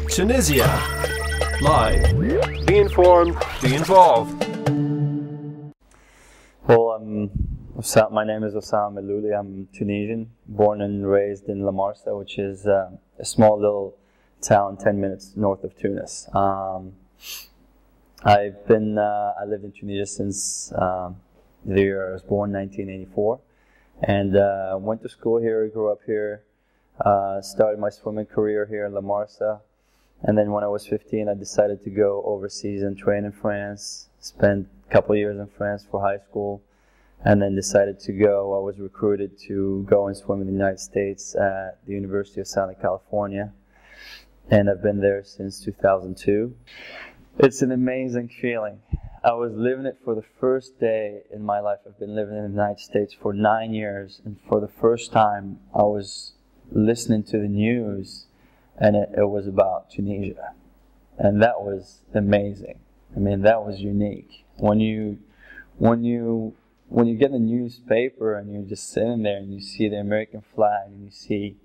Tunisia. Live. Be informed, be involved. Well, my name is Oussama Mellouli. I'm Tunisian, born and raised in La Marsa, which is a small little town 10 minutes north of Tunis. I lived in Tunisia since the year I was born, 1984, and went to school here, grew up here, started my swimming career here in La Marsa, and then when I was 15, I decided to go overseas and train in France, spent a couple of years in France for high school, and then decided to go. I was recruited to go and swim in the United States at the University of Southern California, and I've been there since 2002. It's an amazing feeling. I was living it for the first day in my life. I've been living in the United States for 9 years, and for the first time I was listening to the news, and it was about Tunisia, and that was amazing. I mean, that was unique. When you get the newspaper and you're just sitting there and you see the American flag and you see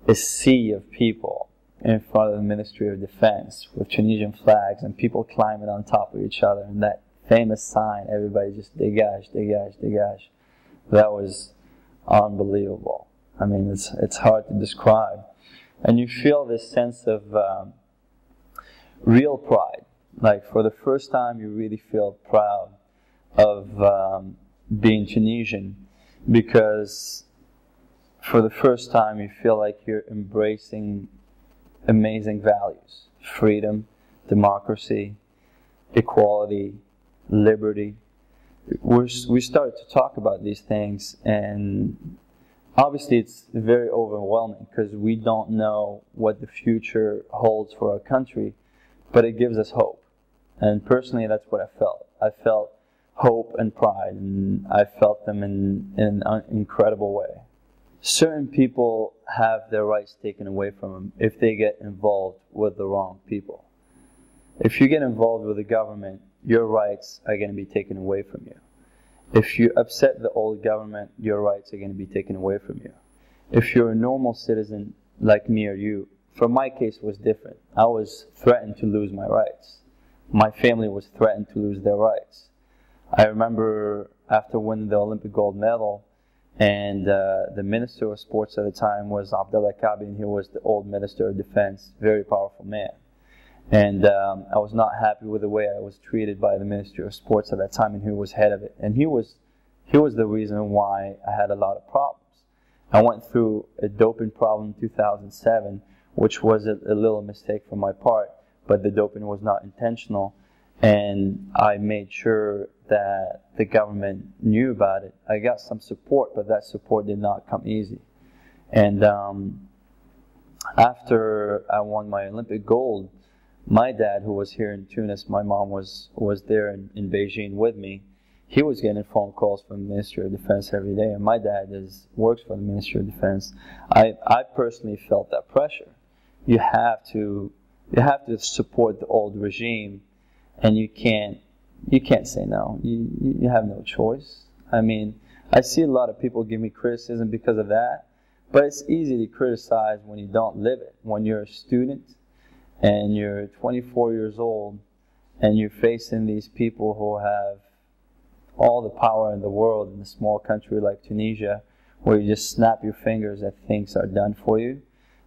a sea of people in front of the Ministry of Defense with Tunisian flags and people climbing on top of each other, and that famous sign, everybody just dégage, dégage, dégage. That was unbelievable. I mean, it's hard to describe. And you feel this sense of real pride. Like, for the first time, you really feel proud of being Tunisian, because for the first time, you feel like you're embracing amazing values: freedom, democracy, equality, liberty. We started to talk about these things, and obviously it's very overwhelming because we don't know what the future holds for our country, but it gives us hope. And personally, that's what I felt. I felt hope and pride, and I felt them in an incredible way. Certain people have their rights taken away from them if they get involved with the wrong people. If you get involved with the government, your rights are going to be taken away from you. If you upset the old government, your rights are going to be taken away from you. If you're a normal citizen like me or you, for my case it was different. I was threatened to lose my rights. My family was threatened to lose their rights. I remember after winning the Olympic gold medal, and the Minister of Sports at the time was Abdullah Kabi, and he was the old Minister of Defense, very powerful man. And I was not happy with the way I was treated by the Ministry of Sports at that time, and he was head of it. And he was the reason why I had a lot of problems. I went through a doping problem in 2007, which was a little mistake from my part, but the doping was not intentional. And I made sure that the government knew about it. I got some support, but that support did not come easy. And after I won my Olympic gold, my dad, who was here in Tunis, my mom was there in Beijing with me. He was getting phone calls from the Ministry of Defense every day, and my dad works for the Ministry of Defense. I personally felt that pressure. You have to support the old regime, and you can't say no. You have no choice. I mean, I see a lot of people give me criticism because of that, but it's easy to criticize when you don't live it. When you're a student and you're 24 years old and you're facing these people who have all the power in the world in a small country like Tunisia, where you just snap your fingers and things are done for you,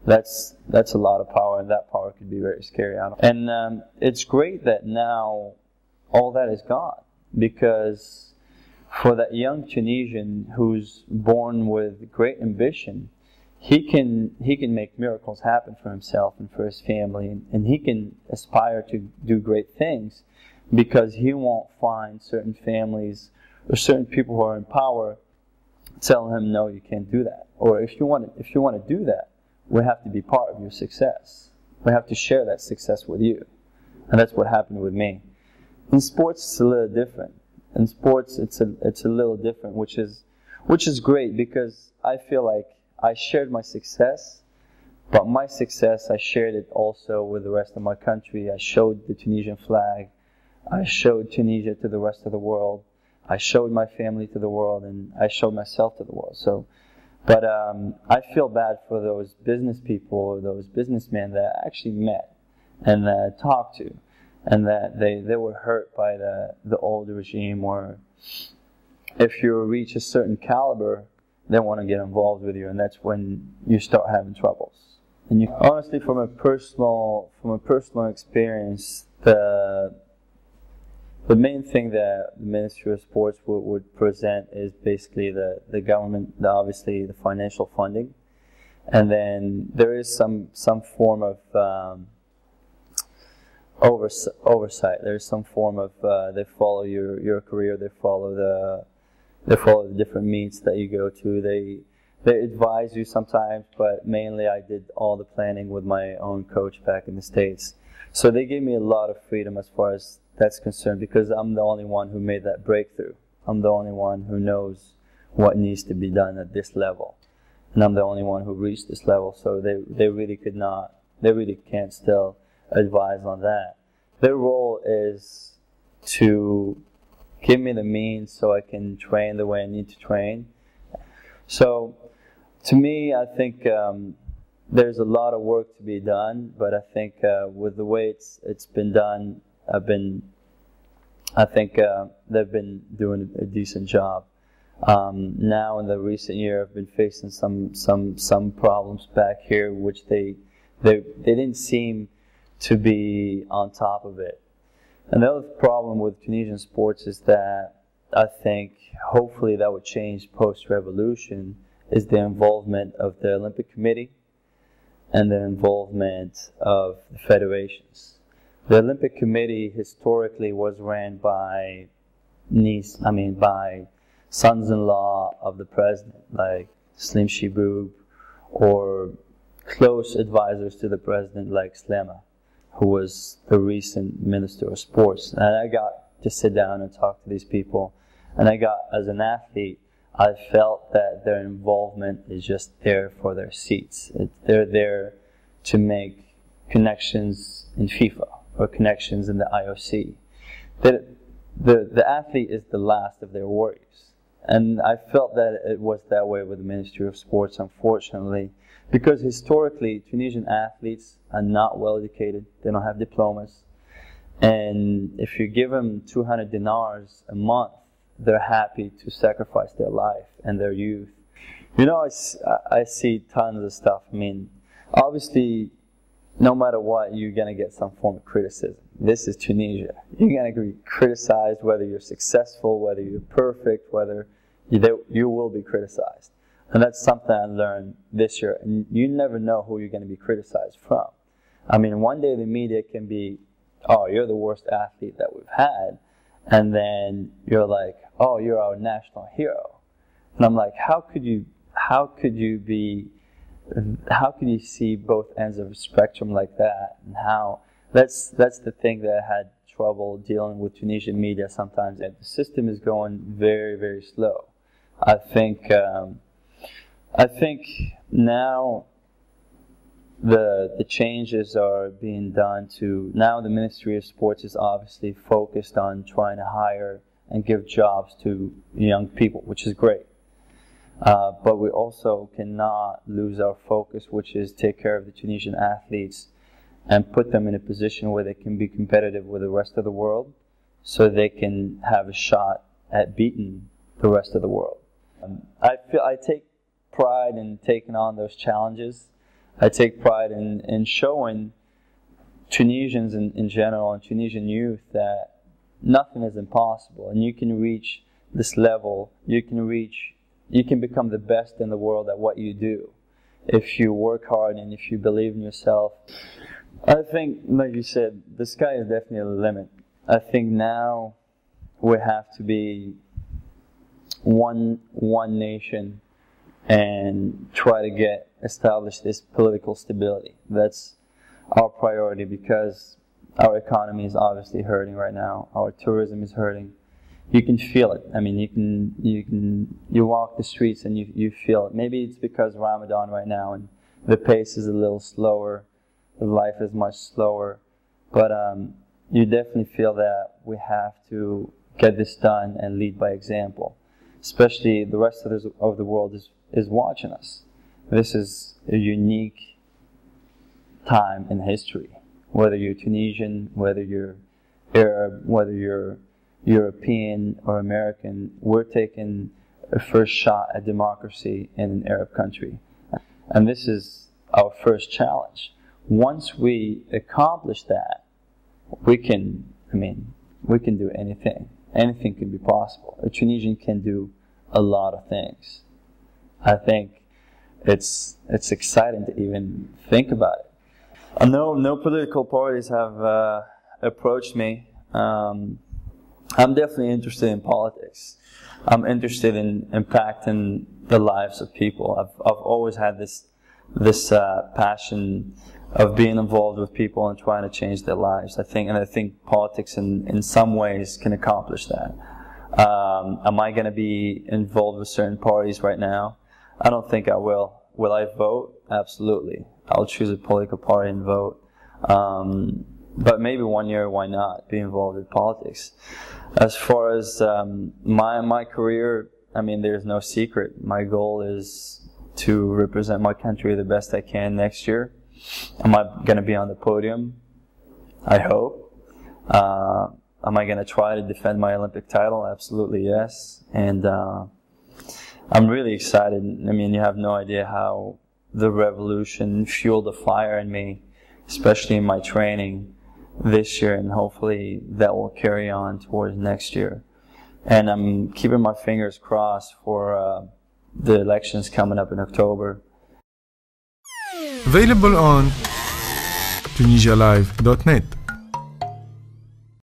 that's a lot of power, and that power could be very scary. And it's great that now all that is gone, because for that young Tunisian who's born with great ambition, he can make miracles happen for himself and for his family, and he can aspire to do great things, because he won't find certain families or certain people who are in power telling him, no, you can't do that. Or if you want to do that, we have to be part of your success. We have to share that success with you. And that's what happened with me. In sports, it's a little different. In sports, it's a little different, which is great, because I feel like I shared my success, but my success, I shared it also with the rest of my country. I showed the Tunisian flag. I showed Tunisia to the rest of the world. I showed my family to the world, and I showed myself to the world. So But I feel bad for those business people or those businessmen that I actually met and that I talked to, and that they were hurt by the old regime, or if you reach a certain caliber, they want to get involved with you, and that's when you start having troubles. And you, honestly, from a personal experience, the main thing that the Ministry of Sports would present is basically the government, obviously the financial funding, and then there is some form of oversight. There's some form of they follow your career, they follow the different meets that you go to. They advise you sometimes, but mainly I did all the planning with my own coach back in the States. So they gave me a lot of freedom as far as that's concerned, because I'm the only one who made that breakthrough. I'm the only one who knows what needs to be done at this level, and I'm the only one who reached this level. So they really can't still advise on that. Their role is to give me the means so I can train the way I need to train. So to me, I think there's a lot of work to be done, but I think with the way it's been done, I think they've been doing a decent job. Now in the recent year, I've been facing some problems back here, which they didn't seem to be on top of it. Another problem with Tunisian sports is that I think hopefully that would change post-revolution, is the involvement of the Olympic Committee and the involvement of the federations. The Olympic Committee historically was ran by sons-in-law of the president, like Slim Shiboub, or close advisors to the president like Slema, who was the recent Minister of Sports. And I got to sit down and talk to these people, and as an athlete, I felt that their involvement is just there for their seats. They're there to make connections in FIFA or connections in the IOC. The athlete is the last of their worries. And I felt that it was that way with the Ministry of Sports, unfortunately, because historically Tunisian athletes are not well educated. They don't have diplomas. And if you give them 200 dinars a month, they're happy to sacrifice their life and their youth. You know, I see tons of stuff. I mean, obviously, no matter what, you're going to get some form of criticism. This is Tunisia. You're going to be criticized whether you're successful, whether you're perfect, whether you will be criticized. And that's something I learned this year. And you never know who you're going to be criticized from. I mean, one day the media can be, oh, you're the worst athlete that we've had. And then you're like, oh, you're our national hero. And I'm like, how could you see both ends of the spectrum like that? And that's the thing that I had trouble dealing with Tunisian media sometimes. And the system is going very, very slow. I think now the changes are being done to, now the Ministry of Sports is obviously focused on trying to hire and give jobs to young people, which is great. But we also cannot lose our focus, which is take care of the Tunisian athletes and put them in a position where they can be competitive with the rest of the world, so they can have a shot at beating the rest of the world. I take pride in taking on those challenges. I take pride in showing Tunisians in general and Tunisian youth that nothing is impossible, and you can reach this level. You can become the best in the world at what you do if you work hard and if you believe in yourself. I think, like you said, the sky is definitely the limit. I think now we have to be one nation and try to establish this political stability. That's our priority, because our economy is obviously hurting right now. Our tourism is hurting. You can feel it. I mean, you walk the streets and you feel it. Maybe it's because Ramadan right now and the pace is a little slower, the life is much slower, but you definitely feel that we have to get this done and lead by example. especially the rest of the world is watching us. This is a unique time in history. Whether you're Tunisian, whether you're Arab, whether you're European or American, we're taking a first shot at democracy in an Arab country. And this is our first challenge. Once we accomplish that, we can do anything. Anything can be possible. A Tunisian can do a lot of things. I think it's exciting to even think about it. No political parties have approached me. I'm definitely interested in politics. I'm interested in impacting the lives of people. I've always had this passion of being involved with people and trying to change their lives. I think politics in some ways can accomplish that. Am I going to be involved with certain parties right now? I don't think I will. Will I vote? Absolutely. I'll choose a political party and vote. But maybe one year, why not be involved in politics? As far as my career, there's no secret. My goal is to represent my country the best I can next year. Am I going to be on the podium? I hope. Am I going to try to defend my Olympic title? Absolutely, yes. And I'm really excited. You have no idea how the revolution fueled the fire in me, especially in my training this year, and hopefully that will carry on towards next year. And I'm keeping my fingers crossed for the elections coming up in October. Available on tunisialive.net.